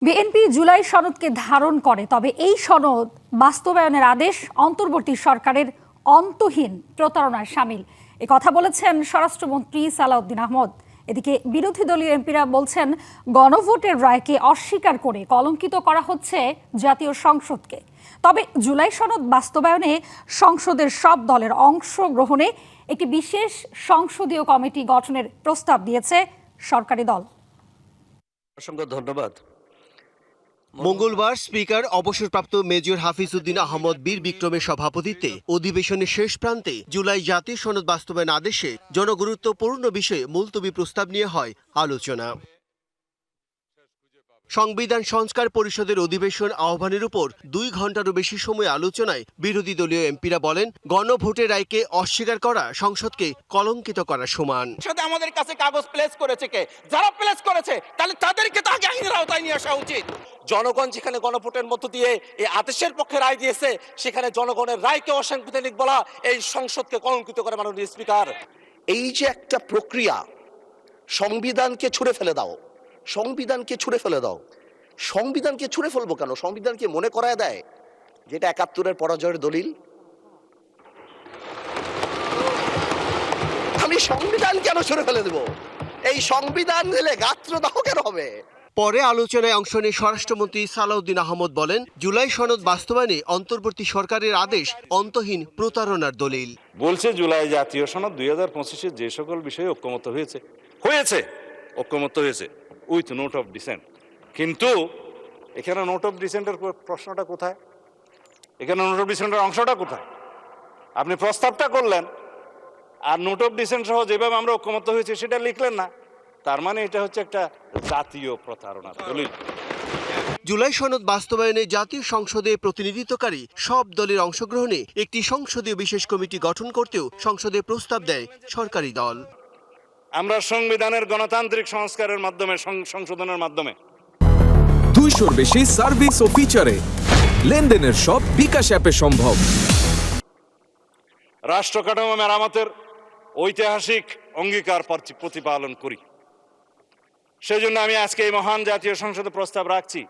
BNP July সনদকে ধারণ করে, তবে এই সনদ বাস্তবায়নের আদেশ অন্তর্বর্তী সরকারের অন্তহীন প্রতারণার শামিল। এ কথা বলেছেন স্বরাষ্ট্রমন্ত্রী সালাউদ্দিন আহমদ। এদিকে বিরোধী দলীয় এমপিরা বলছেন, গণভোটের রায়কে অস্বীকার করে কলঙ্কিত করা হচ্ছে জাতীয় সংসদকে। তবে জুলাই সনদ বাস্তবায়নে সংসদের সব দলের অংশগ্রহণে একটি বিশেষ সংসদীয় কমিটি গঠনের প্রস্তাব দিয়েছে সরকারি দল। অসংখ্য ধন্যবাদ। মঙ্গলবার স্পিকার অবসরপ্রাপ্ত মেজর হাফিজউদ্দিন আহমদ বীর বিক্রমের সভাপতিত্বে অধিবেশনের শেষ প্রান্তে জুলাই জাতীয় সনদ বাস্তবায়ন আদেশে জনগুরুত্বপূর্ণ বিষয়ে মুলতবি প্রস্তাব নিয়ে হয় আলোচনা। সংবিধান সংস্কার পরিষদের অধিবেশন আহ্বানের উপর 2 ঘন্টারও বেশি সময় আলোচনায় বিরোধী দলীয় এমপিরা বলেন, গণভোটের রায়কে অস্বীকার করা সংসদকে কলঙ্কিত করার সমান। আমাদের কাছে কাগজ প্লেস করেছে কে? যারা প্লেস করেছে তাহলে তাদেরকে তো আগে আইনের আওতায় নিয়ে আসা উচিত। জনগণ যেখানে গণভোটের মধ্য দিয়ে এই আদেশের পক্ষে রায় দিয়েছে, সেখানে জনগণের রায়কে অসাংবিধানিক বলা এই সংসদকে কলঙ্কিত করে। মাননীয় স্পিকার, এই যে একটা প্রক্রিয়া, সংবিধানকে ছুঁড়ে ফেলে দাও, সংবিধানকে ছুঁড়ে ফেলে দাও। সংবিধানকে ছুঁড়ে ফেলবো কেন? সংবিধানকে মনে করায় দেয় যেটা 71-এর পরাজয়ের দলিল। আমি সংবিধান কেন ছুঁড়ে ফেলে দেব? এই সংবিধান দিলে গাত্রদাহ কেন হবে? পরে আলোচনায় অংশ নিয়ে স্বরাষ্ট্রমন্ত্রী সালাউদ্দিন আহমদ বলেন, জুলাই সনদ বাস্তবায়নে অন্তর্বর্তী সরকারের আদেশ অন্তহীন প্রতারণার দলিল। বলছে জুলাই জাতীয় সনদ 2025-এর যে সকল বিষয়ে ঐক্যমত্য হয়েছে উইথ নোট অফ ডিসেন্ট। কিন্তু এখানে নোট অফ ডিসেন্টের প্রশ্নটা কোথায়? এখানে নোট অফ ডিসেন্টের অংশটা কোথায়? আপনি প্রস্তাবটা করলেন আর নোট অফ ডিসেন্ট সহ যেভাবে আমরা ঐক্যমত্য হয়েছে সেটা লিখলেন না। তার মানে এটা হচ্ছে একটা জাতীয় প্রতারণা দলিল। জুলাই সনদ বাস্তবায়নে জাতীয় সংসদে প্রতিনিধিত্বকারী সব দলের অংশগ্রহণে একটি সংসদীয় বিশেষ কমিটি গঠন করতেও সংসদে প্রস্তাব দেয় সরকারি দল। আমরা সংবিধানের গণতান্ত্রিক সংস্কারের মাধ্যমে, সংশোধনের মাধ্যমে 200-র বেশি সার্ভিস ও ফিচারে লেনদেনের সব বিকাশ অ্যাপে সম্ভব। রাষ্ট্র কাঠামো মেরামতের ঐতিহাসিক অঙ্গীকার প্রতিপালন করি। সেজন্য আমি আজকে এই মহান জাতীয় সংসদে প্রস্তাব রাখছি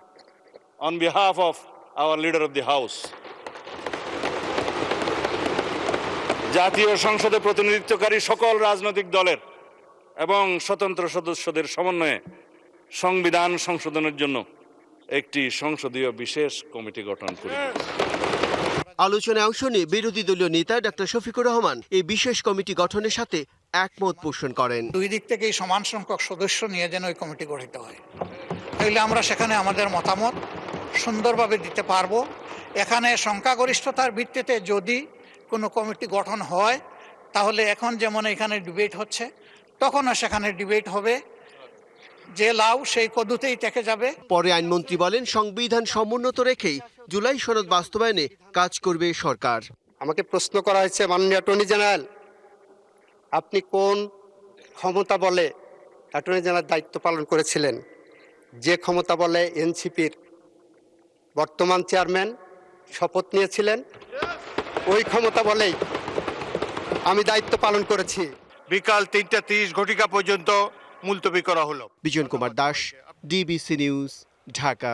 on behalf of our leader of the house. জাতীয় সংসদে প্রতিনিধিত্বকারী সকল রাজনৈতিক দলের এবং স্বতন্ত্র সদস্যদের সমন্বয়ে সংবিধান সংশোধনের জন্য একটি সংসদীয় বিশেষ কমিটি গঠন করি। আলোচনায় অংশ নিয়ে বিরোধী দলীয় নেতা ডক্টর শফিকুর রহমান এই বিশেষ কমিটি গঠনের সাথে একমত পোষণ করেন। দুই দিক থেকেই সমান সংখ্যক সদস্য নিয়ে যেন ওই কমিটি গঠিত হয়, তাহলে আমরা সেখানে আমাদের মতামত সুন্দরভাবে দিতে পারবো। এখানে সংখ্যাগরিষ্ঠতার ভিত্তিতে যদি কোনো কমিটি গঠন হয়, তাহলে এখন যেমন এখানে ডিবেট হচ্ছে, তখনও সেখানে ডিবেট হবে, যে লাউ সেই কদুতেই থেকে যাবে। পরে আইনমন্ত্রী বলেন, সংবিধান সমুন্নত রেখেই জুলাই সনদ বাস্তবায়নে কাজ করবে সরকার। আমাকে প্রশ্ন করা হয়েছে, মাননীয় অ্যাটর্নি জেনারেল, আপনি কোন ক্ষমতা বলে অ্যাটর্নি জেনারেল দায়িত্ব পালন করেছিলেন? যে ক্ষমতা বলে এনসিপির বর্তমান চেয়ারম্যান শপথ নিয়েছিলেন, ওই ক্ষমতা বলেই আমি দায়িত্ব পালন করেছি। বিকাল 3:30 ঘটিকা পর্যন্ত মুলতবি করা হলো। Bijan Kumar Das, DBC news, Dhaka.